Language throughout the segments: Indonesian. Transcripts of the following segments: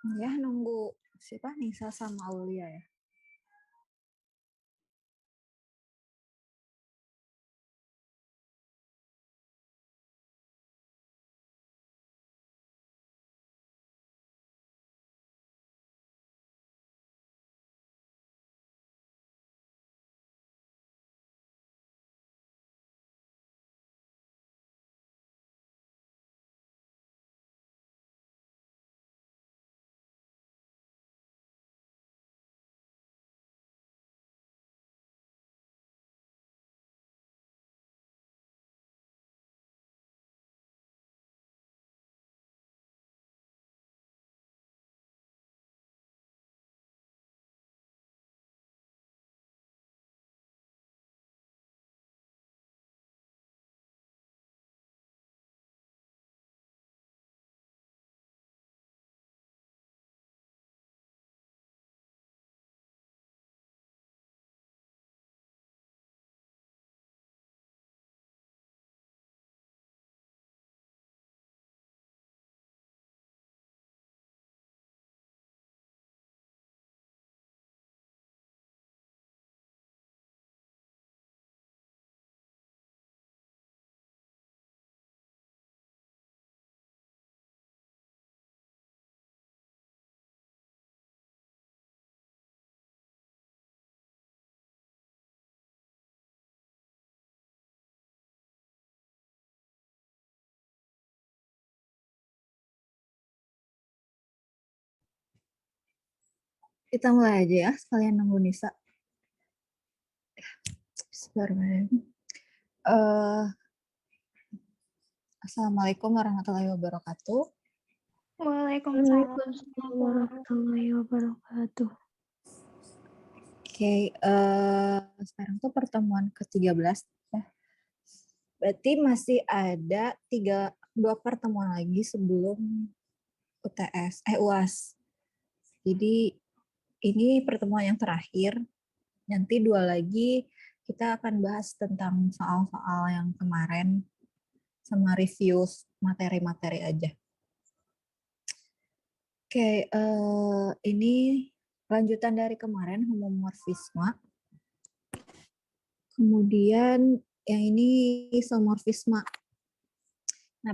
Ya, nunggu siapa? Nisa sama Aulia ya. Kita mulai aja ya, sekalian nunggu Nisa. Bismillahirrahmanirrahim. Assalamualaikum warahmatullahi wabarakatuh. Waalaikumsalam warahmatullahi wabarakatuh. Oke, sekarang tuh pertemuan ke-13 ya. Berarti masih ada 2 pertemuan lagi sebelum UAS. Jadi ini pertemuan yang terakhir. Nanti 2 lagi kita akan bahas tentang soal-soal yang kemarin sama review materi-materi aja. Oke, ini lanjutan dari kemarin homomorfisme. Kemudian yang ini isomorfisme. Nah,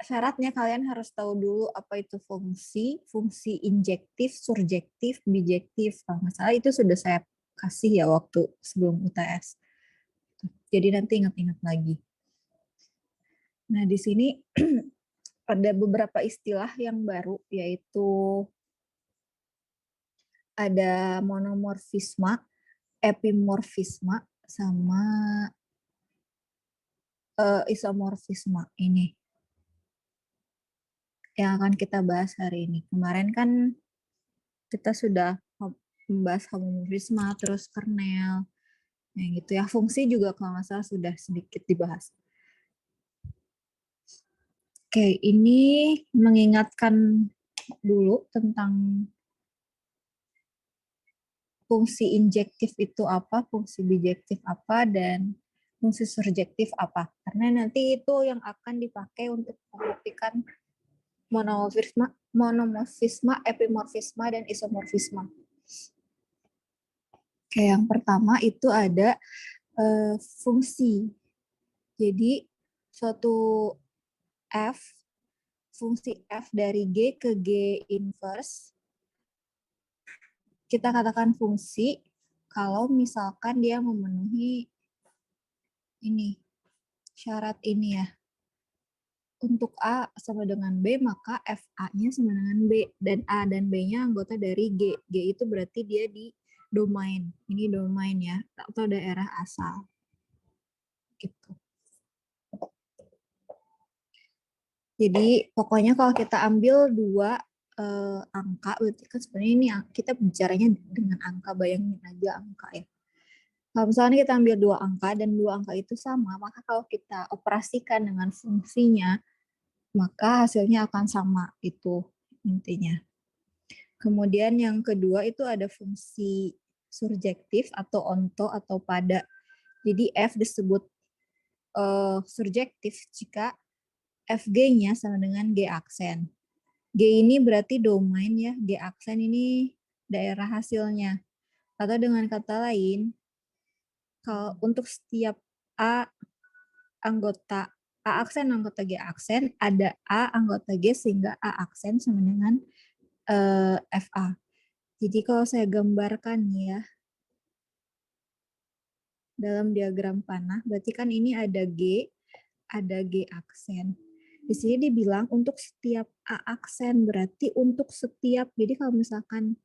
syaratnya kalian harus tahu dulu apa itu fungsi injektif, surjektif, bijektif. Kalau nggak salah itu sudah saya kasih ya waktu sebelum UTS. Jadi nanti ingat-ingat lagi. Nah, di sini ada beberapa istilah yang baru, yaitu ada monomorfisme, epimorfisme, sama isomorfisme ini yang akan kita bahas hari ini. Kemarin kan kita sudah membahas homomorfisme, terus kernel, yang gitu ya. Fungsi juga kalau nggak salah sudah sedikit dibahas. Oke, ini mengingatkan dulu tentang fungsi injektif itu apa, fungsi bijektif apa, dan fungsi surjektif apa. Karena nanti itu yang akan dipakai untuk membuktikan monomorfisme, epimorfisme, dan isomorfisme. Oke, yang pertama itu ada fungsi. Jadi suatu fungsi f dari G ke G inverse, kita katakan fungsi kalau misalkan dia memenuhi ini, syarat ini ya. Untuk A sama dengan B, maka FA-nya sama dengan B. Dan A dan B-nya anggota dari G. G itu berarti dia di domain. Ini domain ya, atau daerah asal. Gitu. Jadi pokoknya kalau kita ambil 2 angka, berarti kan sebenarnya ini kita bicaranya dengan angka, bayangin aja angka ya. Kalau misalnya kita ambil 2 angka dan 2 angka itu sama, maka kalau kita operasikan dengan fungsinya, maka hasilnya akan sama, itu intinya. Kemudian yang kedua itu ada fungsi surjektif atau onto atau pada. Jadi F disebut surjektif jika FG-nya sama dengan G aksen. G ini berarti domain ya, G aksen ini daerah hasilnya. Atau dengan kata lain, kalau untuk setiap A anggota A aksen anggota G aksen, ada A anggota G sehingga A aksen sama dengan FA. Jadi kalau saya gambarkan ya, dalam diagram panah, berarti kan ini ada G aksen. Di sini dibilang untuk setiap A aksen, berarti untuk setiap, jadi kalau misalkan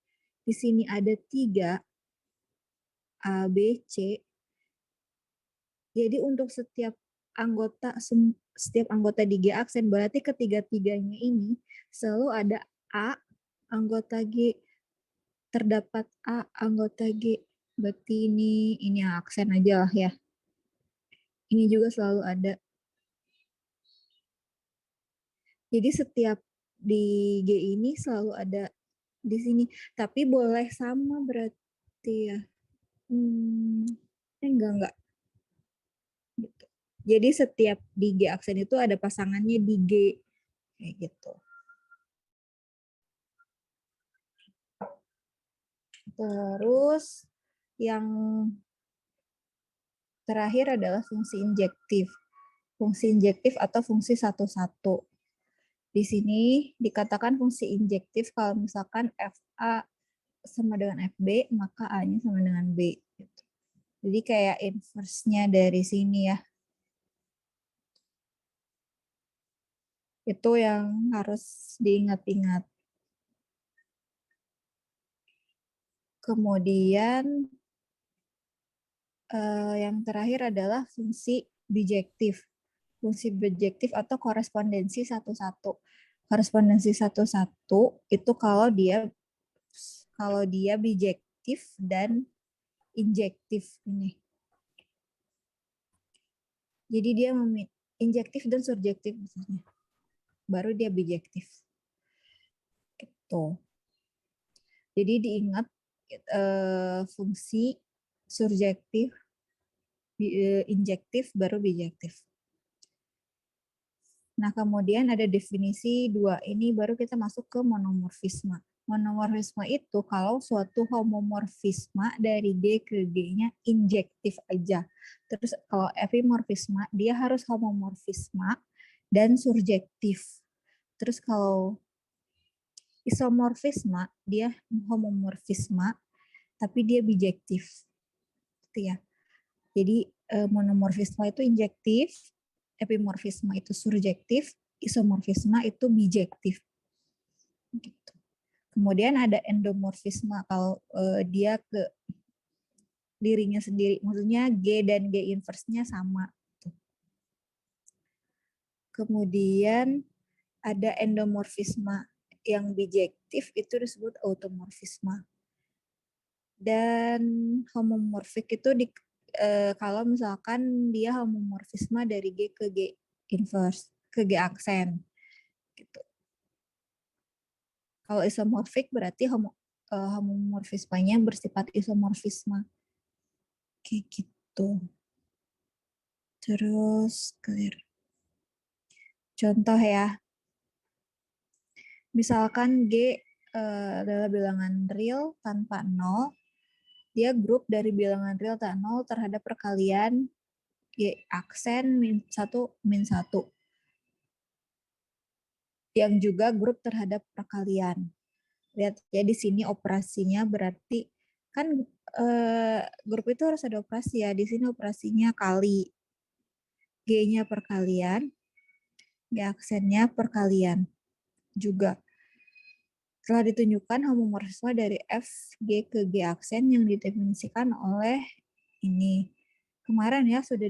di sini ada 3 A, B, C, jadi untuk setiap anggota di G aksen, berarti ketiga-tiganya ini selalu ada A anggota G, terdapat A anggota G. Berarti ini aksen aja lah ya. Ini juga selalu ada. Jadi setiap di G ini selalu ada di sini. Tapi boleh sama berarti ya. Enggak. Gitu. Jadi setiap di G aksen itu ada pasangannya di G. Kayak gitu. Terus yang terakhir adalah fungsi injektif. Fungsi injektif atau fungsi satu-satu. Di sini dikatakan fungsi injektif kalau misalkan FA sama dengan FB, maka A-nya sama dengan B. Jadi kayak inverse-nya dari sini ya. Itu yang harus diingat-ingat. Kemudian yang terakhir adalah fungsi bijektif. Fungsi bijektif atau korespondensi satu-satu. Korespondensi satu-satu itu kalau dia bijektif dan injektif ini. Jadi dia injektif dan surjektif misalnya. Baru dia bijektif. Gitu. Jadi diingat fungsi surjektif, injektif, baru bijektif. Nah, kemudian ada definisi 2. Ini baru kita masuk ke monomorfisme. Monomorfisme itu kalau suatu homomorfisme dari G ke G-nya injektif aja. Terus kalau epimorfisme, dia harus homomorfisme dan surjektif. Terus kalau isomorfisme, dia homomorfisme, tapi dia bijektif. Gitu ya. Jadi monomorfisme itu injektif, epimorfisme itu surjektif, isomorfisme itu bijektif. Gitu. Kemudian ada endomorfisme kalau dia ke dirinya sendiri, maksudnya G dan G inverse-nya sama. Kemudian ada endomorfisme yang bijektif itu disebut automorfisme. Dan homomorfik itu kalau misalkan dia homomorfisme dari G ke G inverse, ke G aksen. Gitu. Kalau isomorfik berarti homomorfismenya bersifat isomorfisme. Kayak gitu. Terus clear. Contoh ya. Misalkan G adalah bilangan real tanpa 0. Dia grup dari bilangan real tanpa 0 terhadap perkalian G aksen -1 -1. Yang juga grup terhadap perkalian. Lihat ya di sini operasinya berarti kan grup itu harus ada operasi ya. Di sini operasinya kali. G-nya perkalian, G aksennya perkalian juga. Telah ditunjukkan homomorfisme dari F G ke G aksen yang didefinisikan oleh ini. Kemarin ya sudah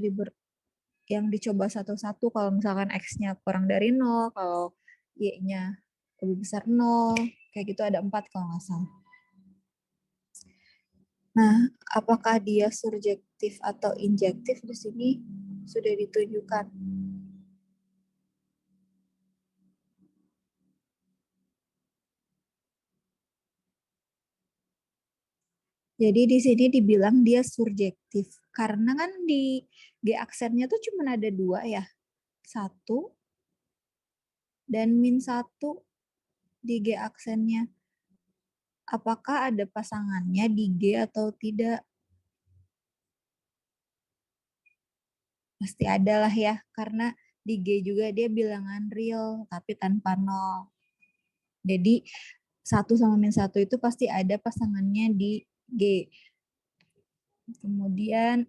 yang dicoba satu-satu kalau misalkan X-nya kurang dari 0, kalau Y-nya lebih besar 0, kayak gitu ada 4 kalau nggak salah. Nah, apakah dia surjektif atau injektif di sini sudah ditunjukkan. Jadi di sini dibilang dia surjektif karena kan di G aksennya tuh cuma ada 2 ya. 1 dan -1. di G aksennya. Apakah ada pasangannya di G atau tidak? Pasti ada lah ya, karena di G juga dia bilangan real, tapi tanpa nol. Jadi 1 sama min 1 itu pasti ada pasangannya di G. Kemudian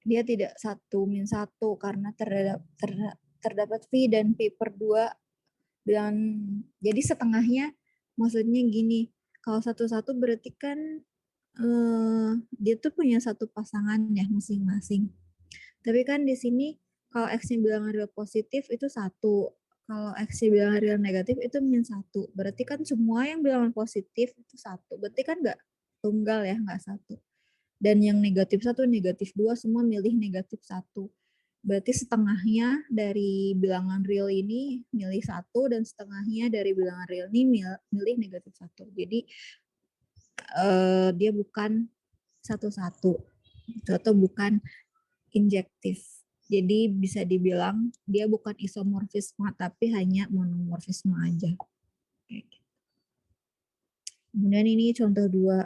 dia tidak 1 min 1 karena terdapat V dan P per 2. Dan jadi setengahnya maksudnya gini, kalau 1-1 berarti kan dia tuh punya satu pasangan ya masing-masing. Tapi kan di sini kalau X-nya bilangan real positif itu 1. Kalau X-nya bilangan real negatif itu min 1. Berarti kan semua yang bilangan positif itu 1. Berarti kan nggak tunggal ya, nggak 1. Dan yang negatif 1, negatif 2 semua milih negatif 1. Berarti setengahnya dari bilangan real ini milih 1 dan setengahnya dari bilangan real ini milih negatif 1. Jadi dia bukan 1-1 atau bukan injektif. Jadi bisa dibilang dia bukan isomorfisme tapi hanya monomorfisme aja. Kemudian ini contoh 2.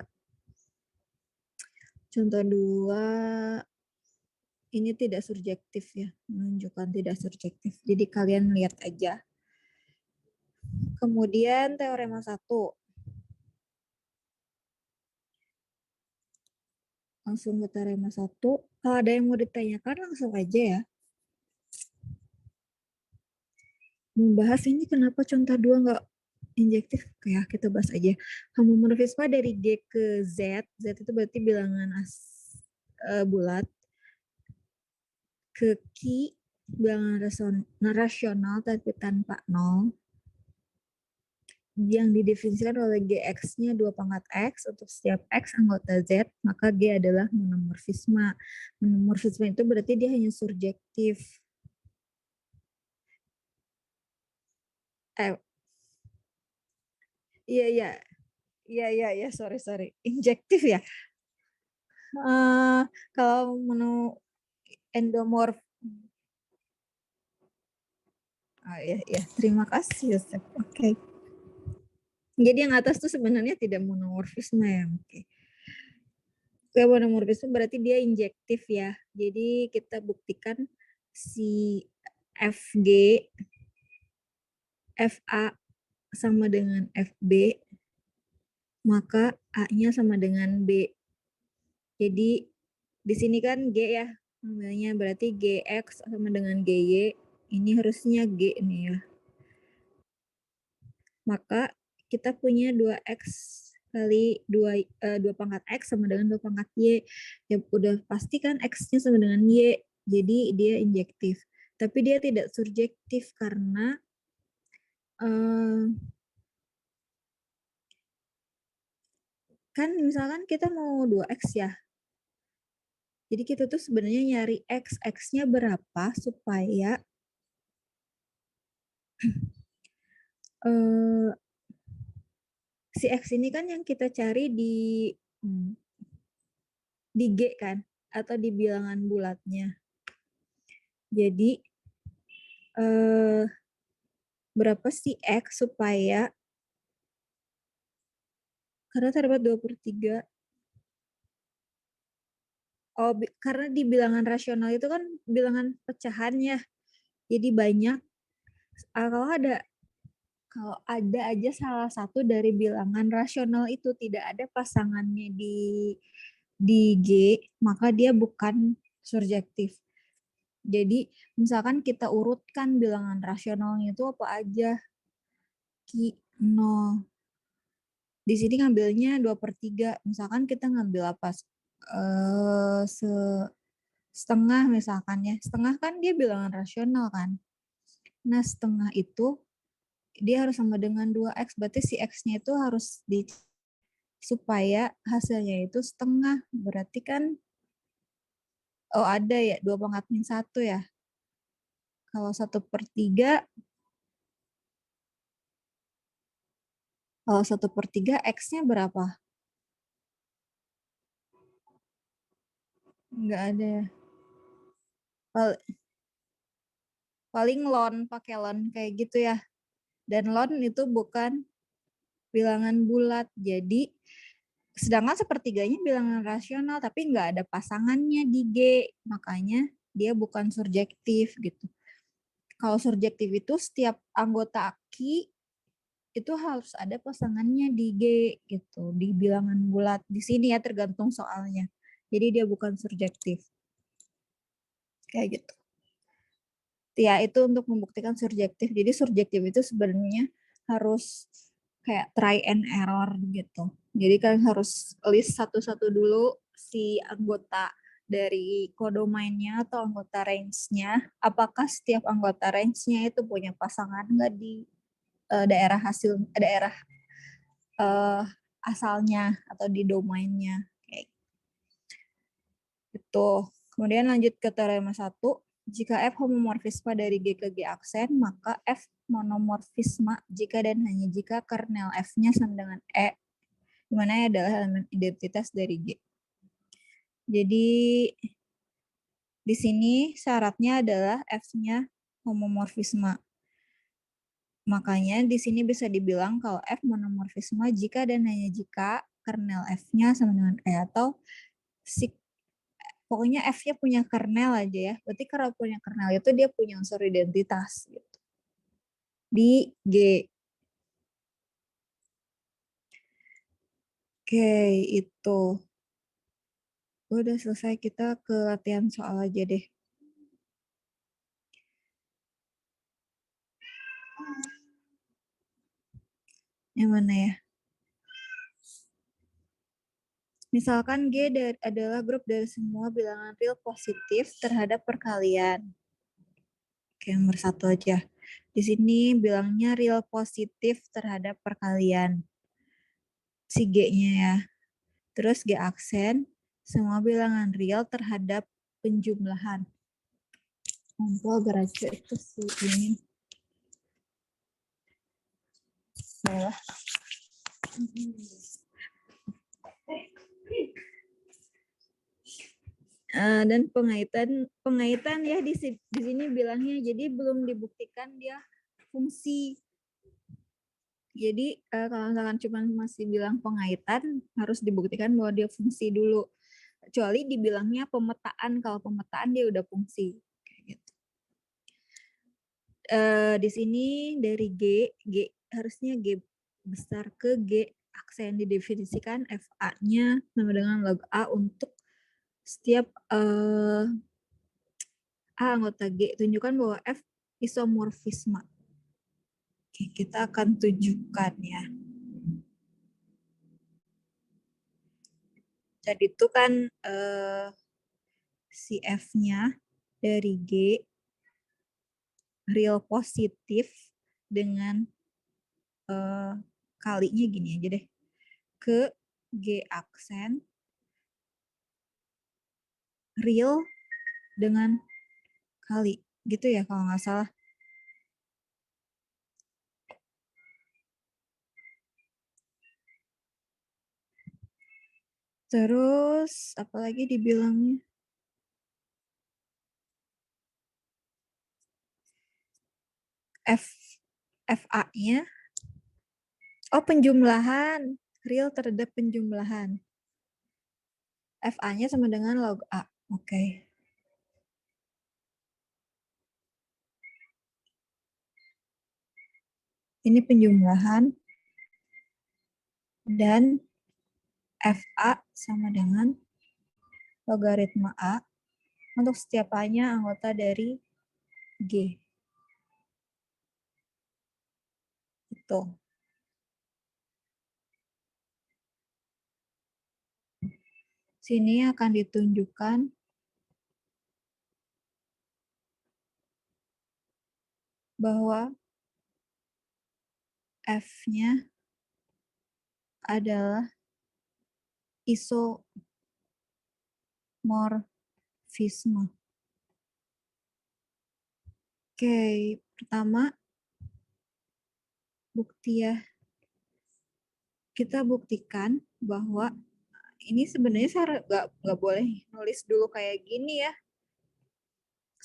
Contoh 2 ini tidak surjektif ya, menunjukkan tidak surjektif. Jadi kalian lihat aja. Kemudian teorema 1. Langsung ke teorema 1. Kalau ada yang mau ditanyakan langsung aja ya. Membahas ini kenapa contoh 2 nggak injektif, kayak kita bahas aja. Homomorfisme dari G ke Z, Z itu berarti bilangan bulat, ke Q bilangan rasional tapi tanpa nol, yang didefinisikan oleh Gx-nya 2 pangkat X untuk setiap X anggota Z, maka G adalah monomorfisme. Monomorfisme itu berarti dia hanya surjektif. Iya, sorry. Injektif ya. Kalau endomorf. Ya, terima kasih Yosef. Oke. Jadi yang atas tuh sebenarnya tidak monomorfisme ya. Oke. Monomorfisme berarti dia injektif ya. Jadi kita buktikan si FG, FA sama dengan FB, maka A-nya sama dengan B. Jadi di sini kan G ya, namanya berarti GX sama dengan GY. Ini harusnya G nih ya. Maka kita punya 2X kali 2 pangkat X sama dengan 2 pangkat Y. Ya udah pasti kan X-nya sama dengan Y. Jadi dia injektif. Tapi dia tidak surjektif karena kan misalkan kita mau 2X ya. Jadi kita tuh sebenarnya nyari X. X-nya berapa supaya si X ini kan yang kita cari di G kan, atau di bilangan bulatnya. Jadi berapa sih X supaya, karena terdapat 2/3. Oh, karena di bilangan rasional itu kan bilangan pecahannya. Jadi banyak. Kalau ada aja salah satu dari bilangan rasional itu tidak ada pasangannya di G, maka dia bukan surjektif. Jadi misalkan kita urutkan bilangan rasionalnya itu apa aja. Q 0. Di sini ngambilnya 2/3. Misalkan kita ngambil apa? Setengah misalkan ya. Setengah kan dia bilangan rasional kan. Nah setengah itu dia harus sama dengan 2X. Berarti si X-nya itu harus supaya hasilnya itu setengah. Berarti kan ada ya 2 pangkat min 1 ya. Kalau 1/3, kalau 1/3 X-nya berapa? Enggak ada ya. Paling pakai ln kayak gitu ya. Dan ln itu bukan bilangan bulat. Jadi sedangkan sepertiganya bilangan rasional tapi nggak ada pasangannya di G. Makanya dia bukan surjektif gitu. Kalau surjektif itu setiap anggota Q itu harus ada pasangannya di G gitu, di bilangan bulat. Di sini ya tergantung soalnya. Jadi dia bukan surjektif. Kayak gitu. Ya itu untuk membuktikan surjektif. Jadi surjektif itu sebenarnya harus kayak try and error gitu. Jadi kalian harus list satu-satu dulu si anggota dari kodomainnya atau anggota range-nya. Apakah setiap anggota range-nya itu punya pasangan nggak di daerah asalnya atau di domainnya. Kayak gitu. Kemudian lanjut ke teorema 1. Jika F homomorfisme dari G ke G aksen, maka F monomorfisme jika dan hanya jika kernel F-nya sama dengan E, di mana E adalah elemen identitas dari G. Jadi di sini syaratnya adalah F-nya homomorfisme. Makanya di sini bisa dibilang kalau F monomorfisme jika dan hanya jika kernel F-nya sama dengan E, atau pokoknya F-nya punya kernel aja ya. Berarti kalau punya kernel itu dia punya unsur identitas gitu. Di G. Oke, itu. Udah selesai, kita ke latihan soal aja deh. Yang mana ya? Misalkan G adalah grup dari semua bilangan real positif terhadap perkalian. Oke, nomor 1 aja. Di sini bilangnya real positif terhadap perkalian. Si G-nya ya. Terus G aksen, semua bilangan real terhadap penjumlahan. Mampu geracu itu si ini. Bawah. Dan pengaitan ya di sini bilangnya jadi belum dibuktikan dia fungsi. Jadi kalau misalkan cuma masih bilang pengaitan harus dibuktikan bahwa dia fungsi dulu. Kecuali dibilangnya pemetaan, kalau pemetaan dia udah fungsi. Gitu. Di sini dari G harusnya G besar ke G aksen didefinisikan FA-nya sama dengan log A untuk setiap A anggota G. Tunjukkan bahwa F isomorfisme. Oke, kita akan tunjukkan ya. Jadi itu kan si F-nya dari G real positif dengan kalinya gini aja deh. Ke G aksen real dengan kali. Gitu ya kalau nggak salah. Terus apalagi dibilangnya? FA-nya. Oh, penjumlahan. Real terhadap penjumlahan. FA-nya sama dengan log A. Oke. Ini penjumlahan. Dan FA sama dengan logaritma A untuk setiap A-nya anggota dari G. Itu. Sini akan ditunjukkan bahwa F-nya adalah isomorfisme. Oke, pertama bukti ya. Kita buktikan bahwa ini sebenarnya saya nggak boleh nulis dulu kayak gini ya.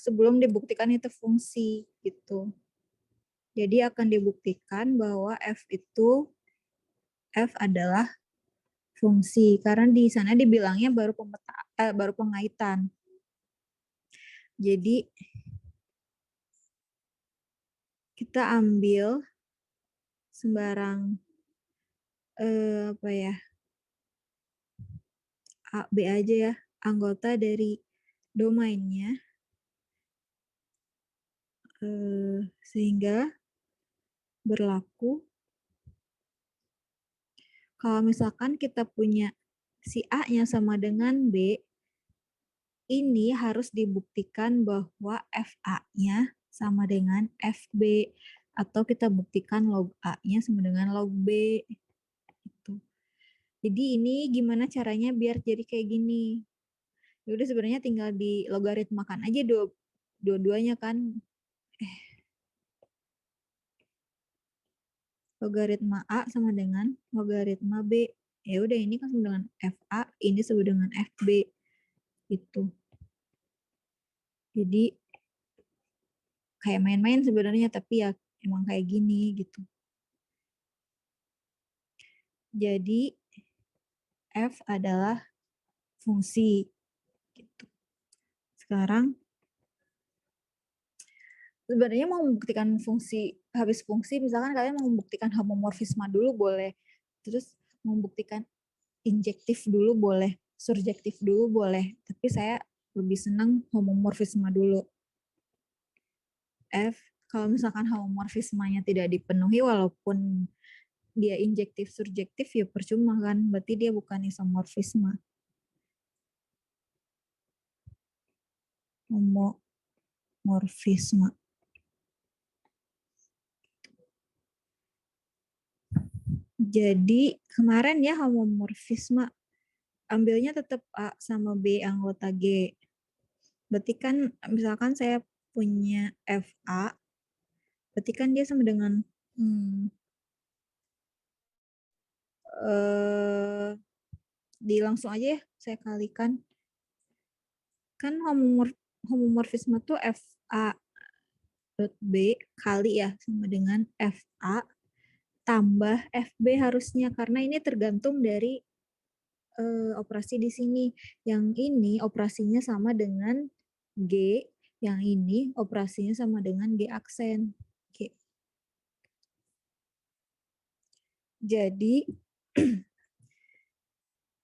Sebelum dibuktikan itu fungsi gitu. Jadi akan dibuktikan bahwa F adalah fungsi karena di sana dibilangnya baru pengaitan. Jadi kita ambil sembarang apa ya, A, B aja ya, anggota dari domainnya, sehingga berlaku kalau misalkan kita punya si A-nya sama dengan B, ini harus dibuktikan bahwa FA-nya sama dengan FB, atau kita buktikan log A-nya sama dengan log B. Gitu. Jadi ini gimana caranya biar jadi kayak gini? Ya udah sebenarnya tinggal di logaritmakan aja dua-duanya kan. Logaritma A sama dengan logaritma B. Ya udah ini kan sama dengan FA, ini sama dengan FB. Itu. Jadi kayak main-main sebenarnya, tapi ya emang kayak gini gitu. Jadi F adalah fungsi gitu. Sekarang sebenarnya mau membuktikan fungsi, habis fungsi misalkan kalian mau membuktikan homomorfisme dulu boleh, terus membuktikan injektif dulu boleh, surjektif dulu boleh, tapi saya lebih senang homomorfisme dulu. F, kalau misalkan homomorfismenya tidak dipenuhi walaupun dia injektif surjektif ya percuma kan, berarti dia bukan isomorfisme. Homomorfisme. Jadi kemarin ya homomorfisme ambilnya tetap A sama B anggota G. Berarti kan misalkan saya punya FA, berarti kan dia sama dengan langsung aja ya saya kalikan. Kan homomorfisme tuh FA dot B kali ya sama dengan FA tambah FB harusnya, karena ini tergantung dari operasi di sini. Yang ini operasinya sama dengan G, yang ini operasinya sama dengan G aksen. Oke. Jadi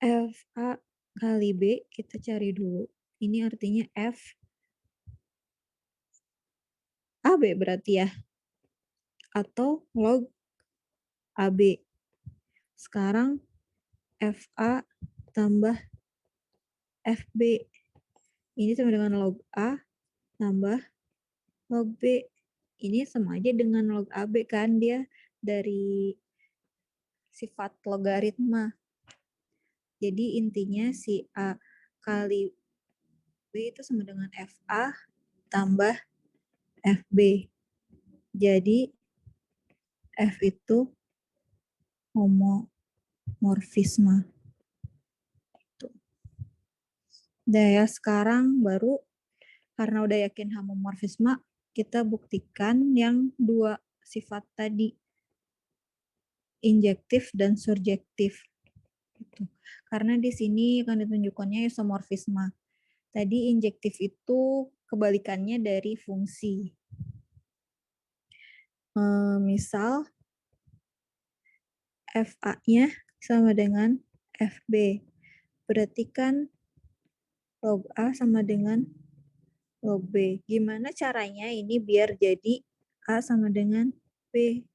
FA kali B kita cari dulu. Ini artinya F AB berarti ya. Atau log AB. Sekarang FA tambah FB. Ini sama dengan log A tambah log B. Ini sama aja dengan log AB kan, dia dari sifat logaritma. Jadi intinya si A kali B itu sama dengan FA tambah FB. Jadi F itu homomorfisme. Udah ya, sekarang baru karena udah yakin homomorfisme, kita buktikan yang dua sifat tadi, injektif dan surjektif. Gitu. Karena di sini akan ditunjukkannya isomorfisme. Tadi injektif itu kebalikannya dari fungsi. Misal FA-nya sama dengan FB. Berarti kan log A sama dengan log B. Gimana caranya ini biar jadi A sama dengan B?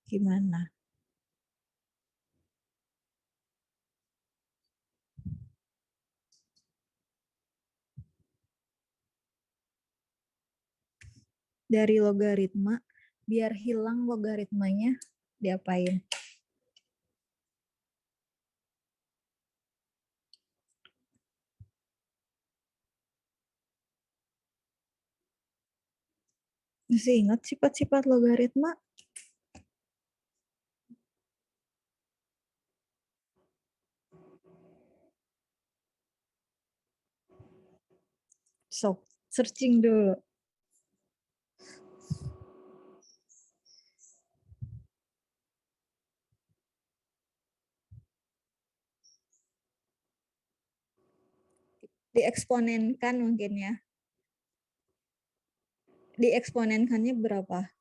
Gimana? Dari logaritma, biar hilang logaritmanya, diapain? Masih ingat sifat-sifat logaritma? So, searching dulu. Dieksponenkan mungkin ya. Dieksponenkannya berapa?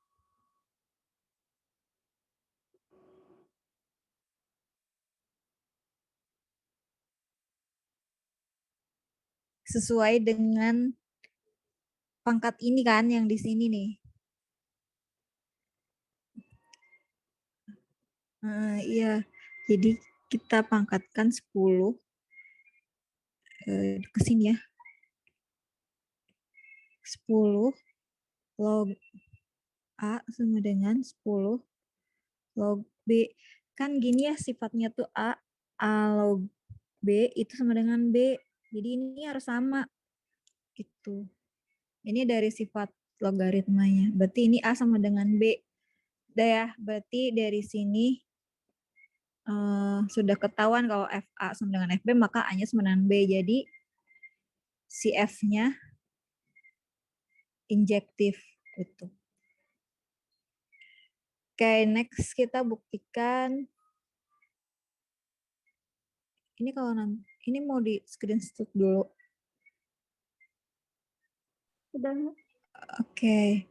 Sesuai dengan pangkat ini kan yang di sini nih. Iya, jadi kita pangkatkan 10 ke sini ya. 10 log A sama dengan 10 log B. Kan gini ya sifatnya tuh A log B itu sama dengan B. Jadi ini harus sama gitu. Ini dari sifat logaritmanya. Berarti ini A sama dengan B. Udah ya, berarti dari sini sudah ketahuan kalau FA sama dengan FB, maka A-nya sama dengan B. Jadi si F-nya injektif gitu. Oke, next kita buktikan. Ini kalau nanti, ini mau di screenshot dulu. Sudah. Oke.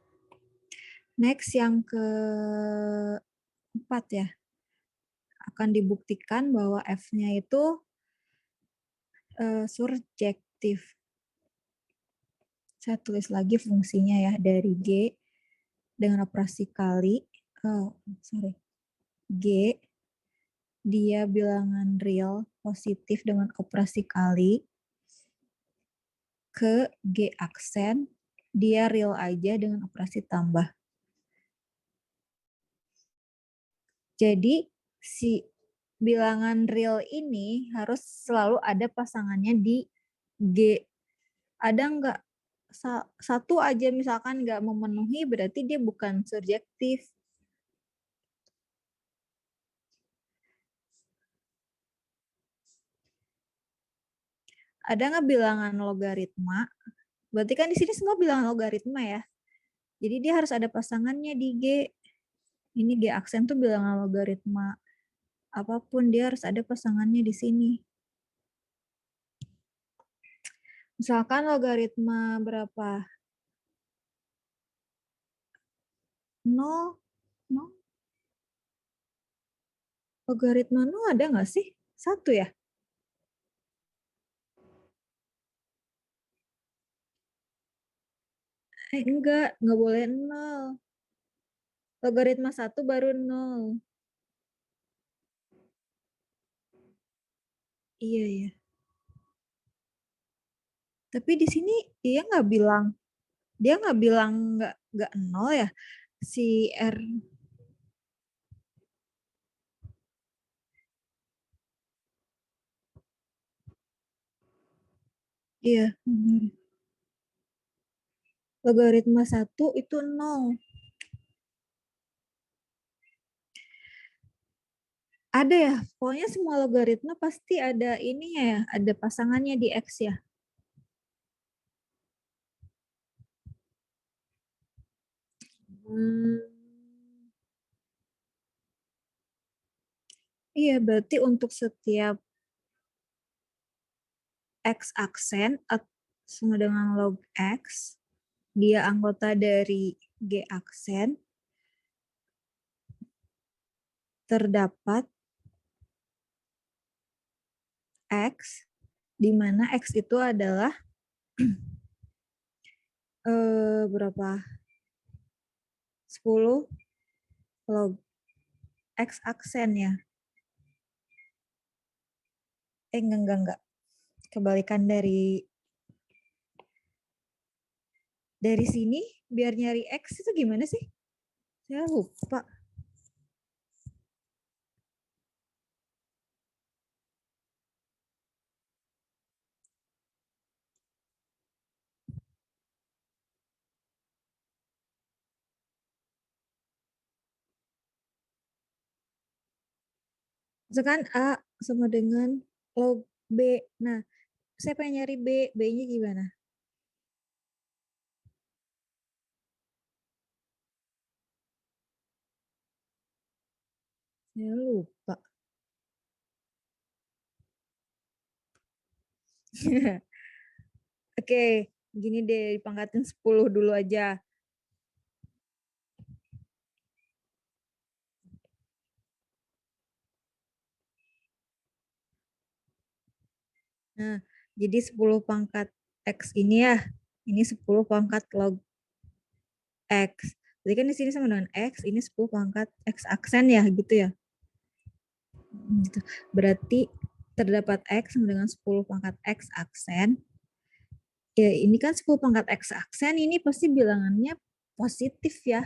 Next yang keempat ya. Akan dibuktikan bahwa F-nya itu surjektif. Saya tulis lagi fungsinya ya, dari G dengan operasi kali. G, dia bilangan real positif dengan operasi kali. Ke G aksen, dia real aja dengan operasi tambah. Jadi si bilangan real ini harus selalu ada pasangannya di G. Ada nggak satu aja misalkan nggak memenuhi, berarti dia bukan surjektif. Ada nggak bilangan logaritma? Berarti kan di sini semua bilangan logaritma ya. Jadi dia harus ada pasangannya di G. Ini G aksen tuh bilangan logaritma. Apapun dia harus ada pasangannya di sini. Misalkan logaritma berapa? 0, 0. Logaritma 0 ada nggak sih? 1 ya? Nggak boleh 0. Logaritma 1 baru 0. Iya, ya. Tapi di sini dia nggak bilang nggak 0 ya. Si R. Iya. Logaritma 1 itu 0. Ada ya, pokoknya semua logaritma pasti ada ininya ya, ada pasangannya di X ya. Iya, berarti untuk setiap X aksen sama dengan log X, dia anggota dari G aksen, terdapat X, di mana X itu adalah berapa? 10 log X aksen ya. Enggak. Kebalikan dari sini, biar nyari X itu gimana sih? Saya lupa. Misalkan A sama dengan log B. Nah, saya pengen nyari B. B-nya gimana? Ya lupa. Oke, gini deh, dipangkatin 10 dulu aja. Nah, jadi 10 pangkat X ini ya, ini 10 pangkat log X. Jadi kan di sini sama dengan X, ini 10 pangkat X aksen ya, gitu ya. Gitu. Berarti terdapat X sama dengan 10 pangkat X aksen. Ya, ini kan 10 pangkat X aksen, ini pasti bilangannya positif ya.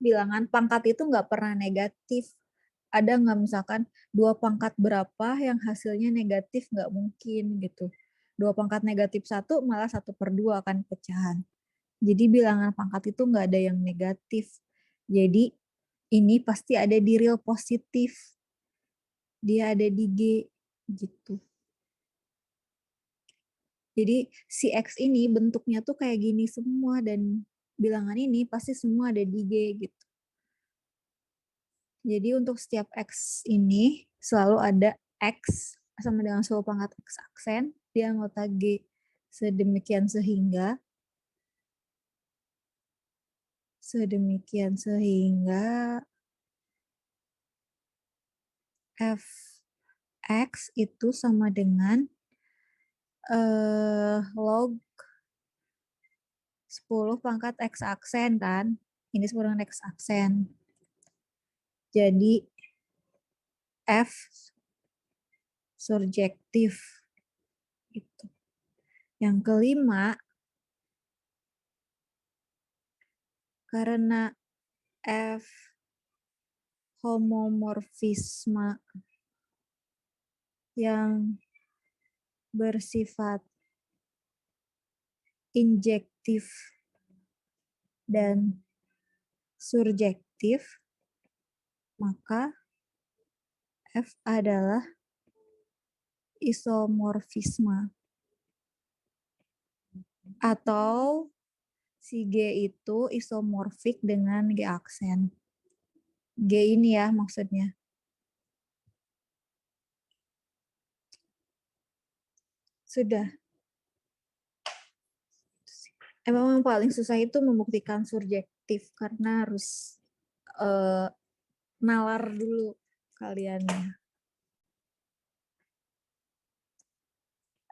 Bilangan pangkat itu nggak pernah negatif. Ada nggak misalkan 2 pangkat berapa yang hasilnya negatif, nggak mungkin gitu. 2 pangkat negatif 1 malah 1/2 akan pecahan. Jadi bilangan pangkat itu nggak ada yang negatif. Jadi ini pasti ada di real positif. Dia ada di G gitu. Jadi si X ini bentuknya tuh kayak gini semua dan bilangan ini pasti semua ada di G gitu. Jadi untuk setiap X ini selalu ada X sama dengan 10 pangkat X aksen di anggota G. Sedemikian sehingga Fx itu sama dengan log 10 pangkat X aksen kan. Ini 10 dengan X aksen. Jadi F surjektif. Gitu. Yang kelima, karena F homomorfisme yang bersifat injektif dan surjektif, maka F adalah isomorfisme. Atau si G itu isomorfik dengan G aksen. G ini ya maksudnya. Sudah. Emang yang paling susah itu membuktikan surjektif karena harus nalar dulu kaliannya.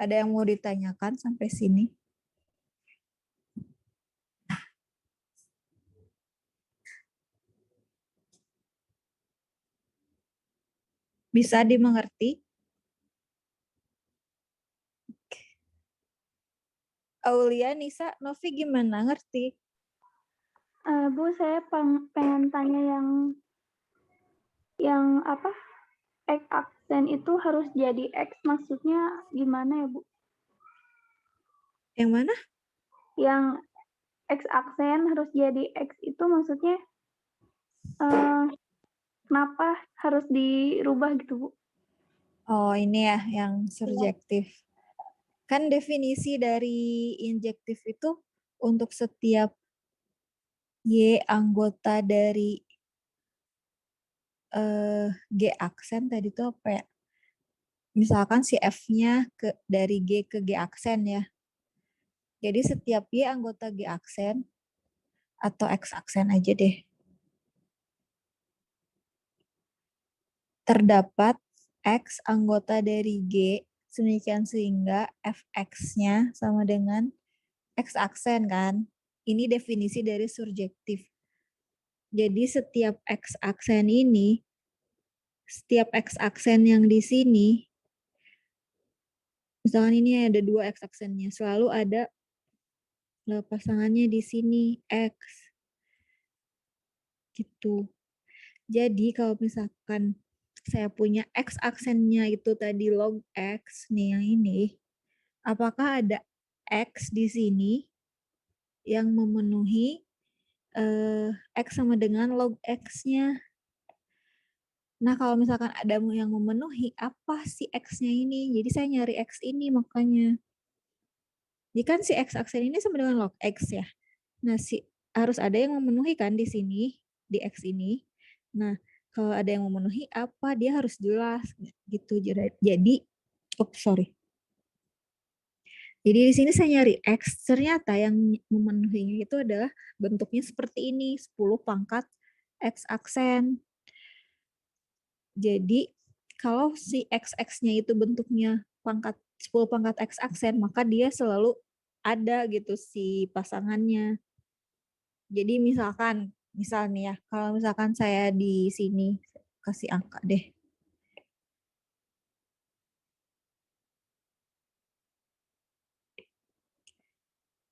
Ada yang mau ditanyakan sampai sini? Bisa dimengerti? Aulia, Nisa, Novi gimana? Ngerti? Bu, saya pengen tanya yang apa? X aksen itu harus jadi X, maksudnya gimana ya, Bu? Yang mana? Yang X aksen harus jadi X itu maksudnya kenapa harus dirubah gitu, Bu? Oh, ini ya yang surjektif. Kan definisi dari injektif itu untuk setiap Y anggota dari G aksen tadi itu apa ya? Misalkan si F-nya dari G ke G aksen ya. Jadi setiap Y anggota G aksen atau X aksen aja deh. Terdapat X anggota dari G sedemikian sehingga Fx-nya sama dengan X aksen kan. Ini definisi dari surjektif. Jadi setiap X aksen ini, setiap X aksen yang di sini, misalkan ini ada 2 X aksennya, selalu ada pasangannya di sini X. Gitu. Jadi kalau misalkan saya punya X aksennya itu tadi log X nih yang ini, apakah ada X di sini yang memenuhi X sama dengan log X-nya? Nah, kalau misalkan ada yang memenuhi, apa sih X-nya ini? Jadi saya nyari X ini makanya. Jadi kan si X aksen ini sama dengan log X ya. Nah, si harus ada yang memenuhi kan di sini, di X ini. Nah, kalau ada yang memenuhi apa, dia harus jelas gitu. Jadi, sorry. Jadi di sini saya nyari X, ternyata yang memenuhinya itu adalah bentuknya seperti ini, 10 pangkat X aksen. Jadi kalau si XX-nya itu bentuknya 10 pangkat X aksen, maka dia selalu ada gitu si pasangannya. Jadi misal nih ya, kalau misalkan saya di sini kasih angka deh.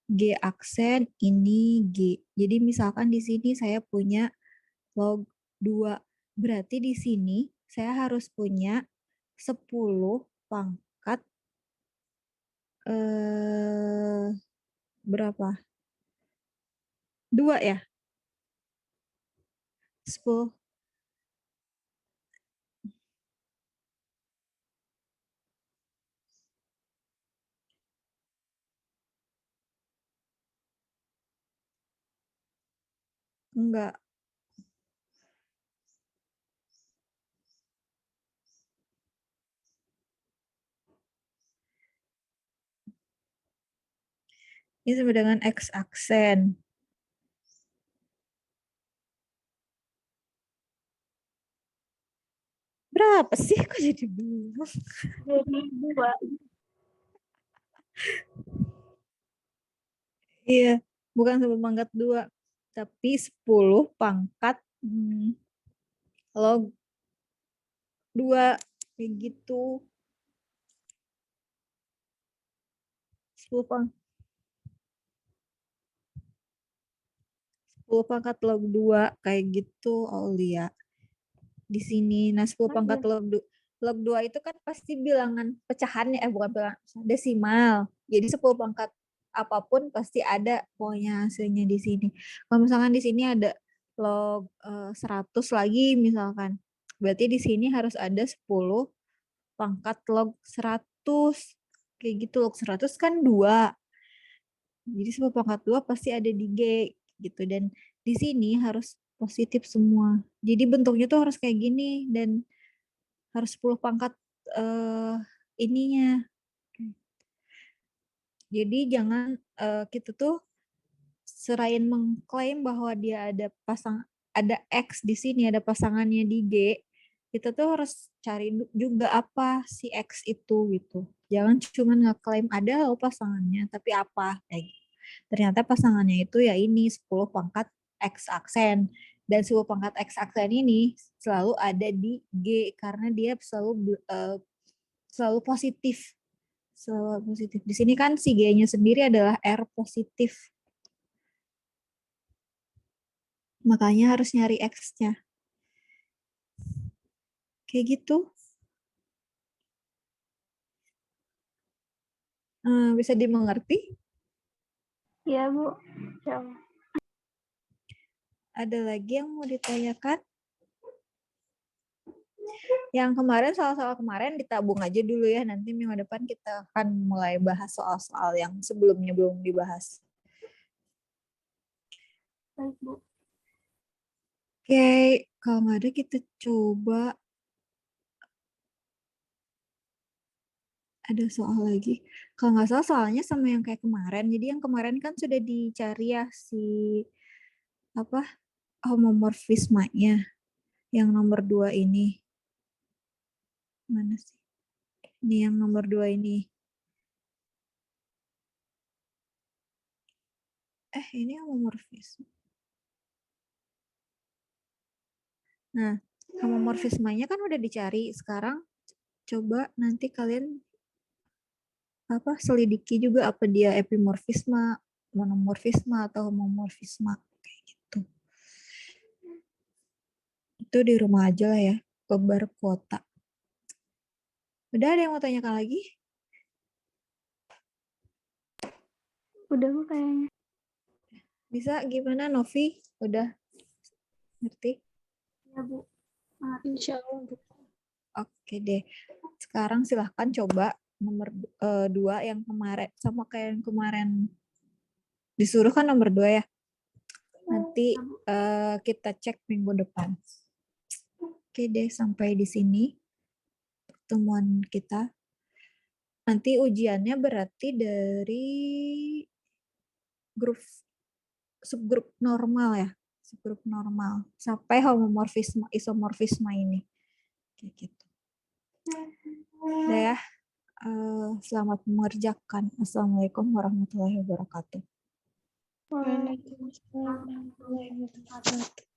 G aksen ini G. Jadi misalkan di sini saya punya log 2. Berarti di sini saya harus punya 10 pangkat berapa? 2 ya? 10. Enggak. Ini sama dengan X aksen. Berapa sih? Kok jadi bingung? Jadi 2. Iya, bukan 10 pangkat 2, tapi 10 pangkat log 2. Kayak gitu. 10 pangkat log 2 kayak gitu, Aulia. Di sini. Nah, 10 pangkat log 2 itu kan pasti bilangan pecahannya, bukan bilangan, desimal. Jadi 10 pangkat apapun pasti ada pokoknya hasilnya di sini. Kalau misalkan di sini ada log 100 lagi misalkan, berarti di sini harus ada 10 pangkat log 100. Kayak gitu, log 100 kan 2. Jadi 10 pangkat 2 pasti ada di G gitu, dan di sini harus positif semua. Jadi bentuknya tuh harus kayak gini dan harus 10 pangkat ininya. Jadi jangan kita tuh serain mengklaim bahwa dia ada X di sini, ada pasangannya di G, kita tuh harus cari juga apa si X itu gitu. Jangan cuma ngeklaim ada loh pasangannya, tapi apa kayak gitu. Ternyata pasangannya itu ya ini 10 pangkat X aksen. Dan 10 pangkat X aksen ini selalu ada di G karena dia selalu positif. Selalu positif. Di sini kan si G-nya sendiri adalah R positif. Makanya harus nyari X-nya. Kayak gitu. Bisa dimengerti? Iya, Bu. Insyaallah. Ada lagi yang mau ditanyakan? Yang kemarin, soal-soal kemarin ditabung aja dulu ya. Nanti minggu depan kita akan mulai bahas soal-soal yang sebelumnya belum dibahas. Baik, Bu. Oke, kalau nggak ada kita coba ada soal lagi. Kalau nggak salah soalnya sama yang kayak kemarin. Jadi yang kemarin kan sudah dicari ya si apa homomorfismanya. Yang nomor 2 ini. Mana sih? Ini yang nomor 2 ini. Ini homomorfisme. Nah, homomorfismanya kan udah dicari. Sekarang coba nanti kalian selidiki juga apa dia epimorfisme, monomorfisme atau homomorfisme kayak gitu. Itu di rumah aja lah ya, kebar kuota. Udah ada yang mau tanyakan lagi? Udah, Bu, kayaknya. Bisa gimana Novi? Udah ngerti? Ya, Bu. Insya Allah, Bu. Oke deh. Sekarang silahkan coba nomor 2 yang kemarin, sama kayak yang kemarin disuruh kan nomor 2 ya. Nanti kita cek minggu depan. Oke deh, sampai di sini pertemuan kita. Nanti ujiannya berarti dari subgrup normal ya. Subgrup normal. Sampai homomorfisme, isomorfisme ini. Kayak gitu. Udah ya. Selamat mengerjakan. Assalamualaikum warahmatullahi wabarakatuh. Waalaikumsalam warahmatullahi wabarakatuh.